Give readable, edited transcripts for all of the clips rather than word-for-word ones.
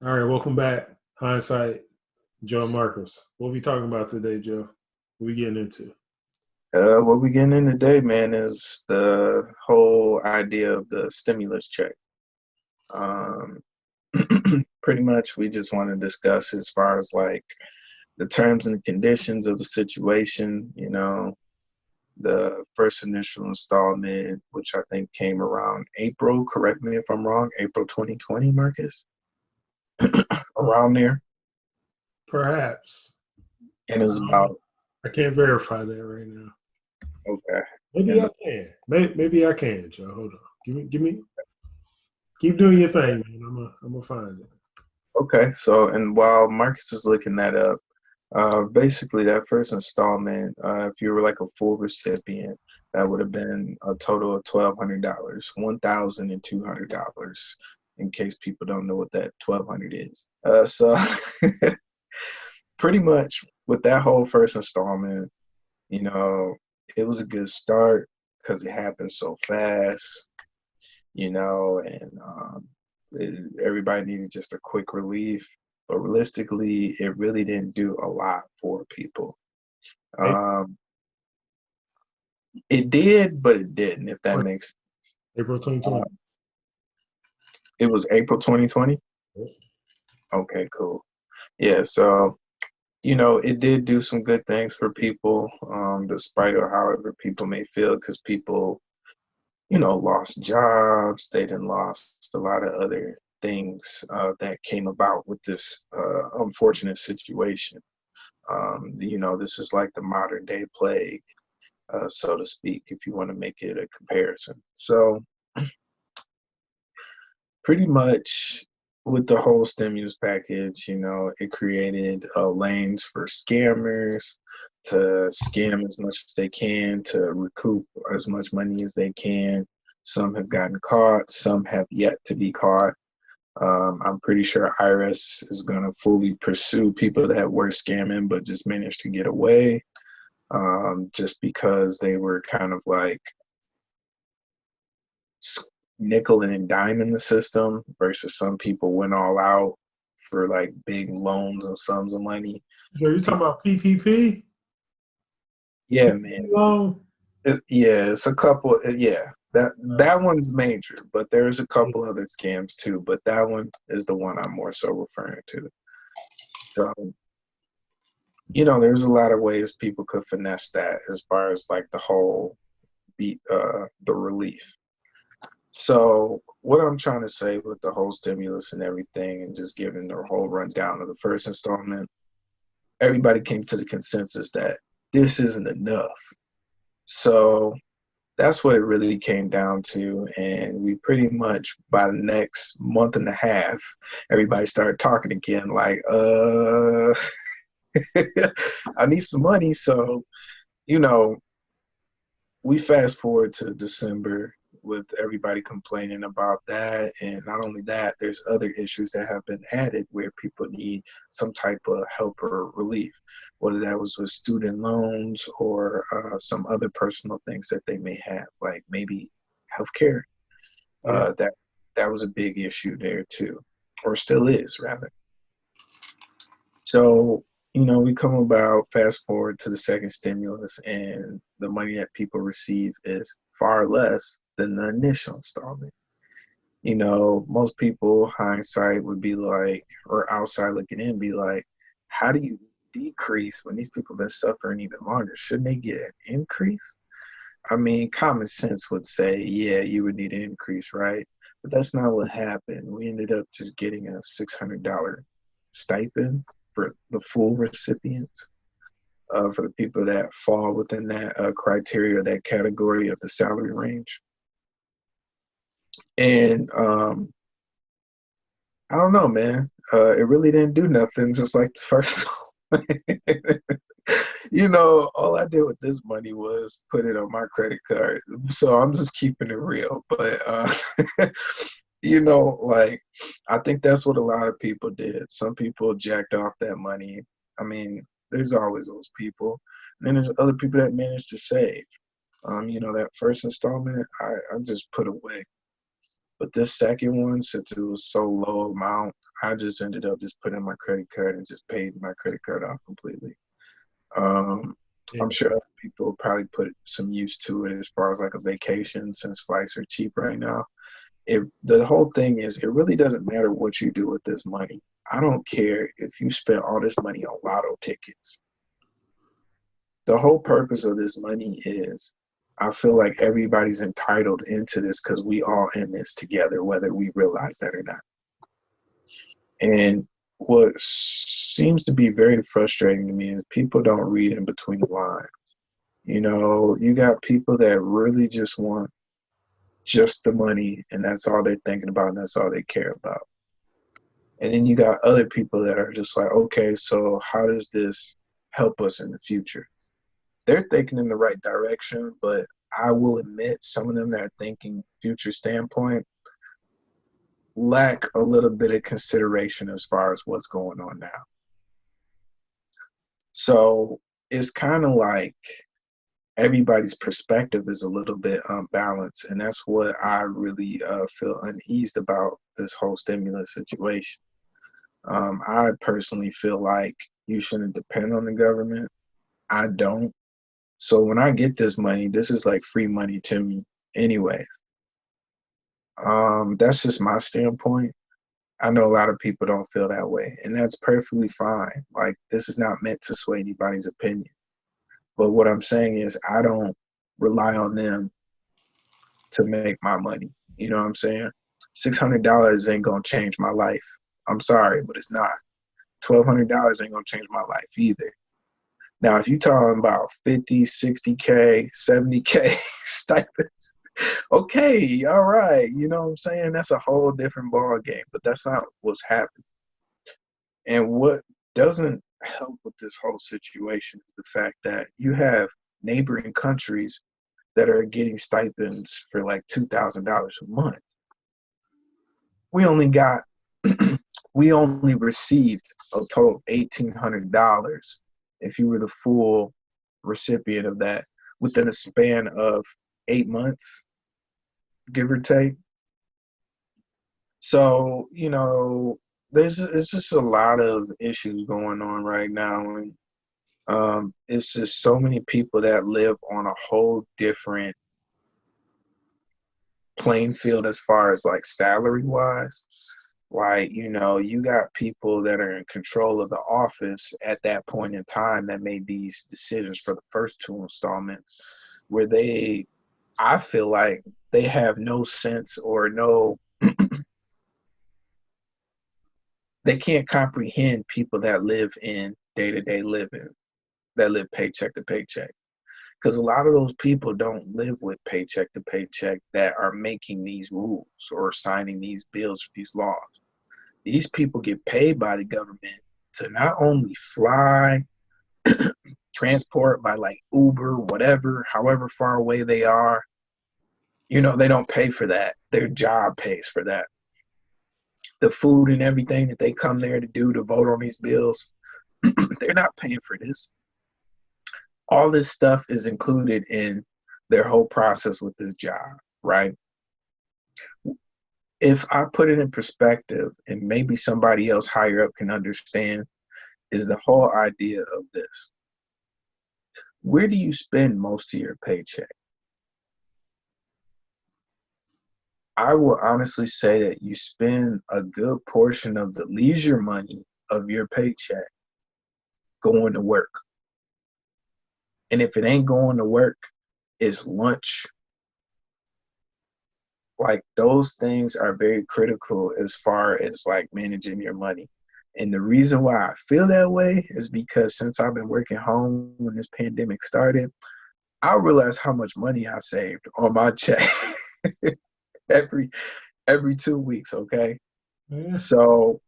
All right, welcome back. Hindsight, Joe Marcus. What we talking about today, Joe? What we getting into? What we getting in today, man, is the whole idea of the stimulus check. Um, Pretty much, we just want to discuss as far as like the terms and conditions of the situation. The first initial installment, which I think came around April. Correct me if I'm wrong. April 2020, Marcus, around there, Perhaps. and it was Um, about I can't verify that right now. okay, Maybe and I can. Maybe I can, Joe. Hold on. Give me. Keep doing your thing, man. I'm gonna find it. okay. So, and while Marcus is looking that up. Basically, that first installment, if you were like a full recipient, that would have been a total of $1,200, $1,200. In case people don't know what that 1,200 is. So pretty much with that whole first installment, you know, it was a good start because it happened so fast, and everybody needed just a quick relief. But realistically, it really didn't do a lot for people. April, Um, it did, but it didn't, if that makes April uh, 2020. it was April 2020. Okay, cool. Yeah, so it did do some good things for people, despite of however people may feel, because people, lost jobs, they done lost a lot of other things that came about with this unfortunate situation. This is like the modern day plague, so to speak, if you want to make it a comparison. So pretty much with the whole stimulus package, it created lanes for scammers to scam as much as they can to recoup as much money as they can. Some have gotten caught, some have yet to be caught. I'm pretty sure IRS is going to fully pursue people that were scamming but just managed to get away, just because they were kind of like nickel and dime in the system versus some people went all out for like big loans and sums of money. Joe, you talking People, about PPP? yeah, man, PPP loan? yeah, it's a couple. Yeah, that one's major, but there's a couple other scams too. But that one is the one I'm more so referring to. So there's a lot of ways people could finesse that as far as like the whole beat, the relief. So what I'm trying to say with the whole stimulus and everything, and just giving the whole rundown of the first installment, everybody came to the consensus that this isn't enough. So that's what it really came down to. And we pretty much, by the next month and a half, everybody started talking again like, I need some money. So, you know, we fast forward to December with everybody complaining about that. And not only that, there's other issues that have been added where people need some type of help or relief, whether that was with student loans or some other personal things that they may have, like maybe healthcare. Yeah. That was a big issue there too, or still is rather. So, we come about fast forward to the second stimulus, and the money that people receive is far less than the initial installment. Most people, hindsight, would be like, or outside looking in, be like, how do you decrease when these people have been suffering even longer? Shouldn't they get an increase? I mean, common sense would say, yeah, you would need an increase, right? But that's not what happened. We ended up just getting a $600 stipend for the full recipients, for the people that fall within that criteria, that category of the salary range. And I don't know, man. It really didn't do nothing, just like the first one. All I did with this money was put it on my credit card. So I'm just keeping it real. But, like, I think that's what a lot of people did. Some people jacked off that money. I mean, there's always those people. And then there's other people that managed to save. That first installment, I just put away. But this second one, since it was so low amount, I just ended up just putting in my credit card and just paid my credit card off completely. Um, I'm Yeah. sure other people probably put some use to it as far as like a vacation since flights are cheap right now. The whole thing is it really doesn't matter what you do with this money. I don't care if you spend all this money on lotto tickets. The whole purpose of this money is I feel like everybody's entitled into this because we all in this together, whether we realize that or not. And what seems to be very frustrating to me is people don't read in between the lines. You know, you got people that really just want just the money and that's all they're thinking about and that's all they care about. And then you got other people that are just like, okay, so how does this help us in the future? They're thinking in the right direction, but I will admit some of them that are thinking future standpoint lack a little bit of consideration as far as what's going on now. So it's kind of like everybody's perspective is a little bit unbalanced, and that's what I really feel uneased about this whole stimulus situation. I personally feel like you shouldn't depend on the government. I don't. So when I get this money, this is like free money to me anyway. That's just my standpoint. I know a lot of people don't feel that way, and that's perfectly fine. Like, this is not meant to sway anybody's opinion. But what I'm saying is, I don't rely on them to make my money. You know what I'm saying? $600 ain't gonna change my life. I'm sorry, but it's not. $1,200 ain't gonna change my life either. Now, if you're talking about 50, 60K, 70K stipends, okay, all right. You know what I'm saying? That's a whole different ball game, but that's not what's happening. And what doesn't help with this whole situation is the fact that you have neighboring countries that are getting stipends for like $2,000 a month. We only got, we only received a total of $1,800 if you were the full recipient of that within a span of 8 months, give or take. So, you know, it's just a lot of issues going on right now, and it's just so many people that live on a whole different playing field as far as like salary wise. Like, you know, you got people that are in control of the office at that point in time that made these decisions for the first two installments, where I feel like they have no sense or no, they can't comprehend people that live in day to day living, that live paycheck to paycheck. Because a lot of those people don't live with paycheck to paycheck that are making these rules or signing these bills for these laws. These people get paid by the government to not only fly, transport by like Uber, whatever, however far away they are. You know, they don't pay for that. Their job pays for that. The food and everything that they come there to do to vote on these bills, they're not paying for this. All this stuff is included in their whole process with this job, right? If I put it in perspective, and maybe somebody else higher up can understand, is the whole idea of this. Where do you spend most of your paycheck? I will honestly say that you spend a good portion of the leisure money of your paycheck going to work. And if it ain't going to work, it's lunch. Like, those things are very critical as far as like managing your money. And the reason why I feel that way is because since I've been working home when this pandemic started, I realized how much money I saved on my check every every 2 weeks, okay? Yeah. So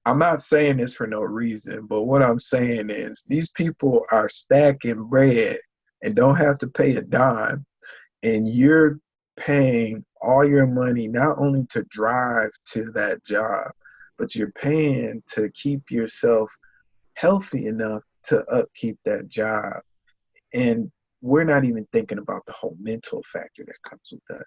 I'm not saying this for no reason, but what I'm saying is these people are stacking bread and don't have to pay a dime, and you're paying all your money not only to drive to that job, but you're paying to keep yourself healthy enough to upkeep that job. And we're not even thinking about the whole mental factor that comes with that.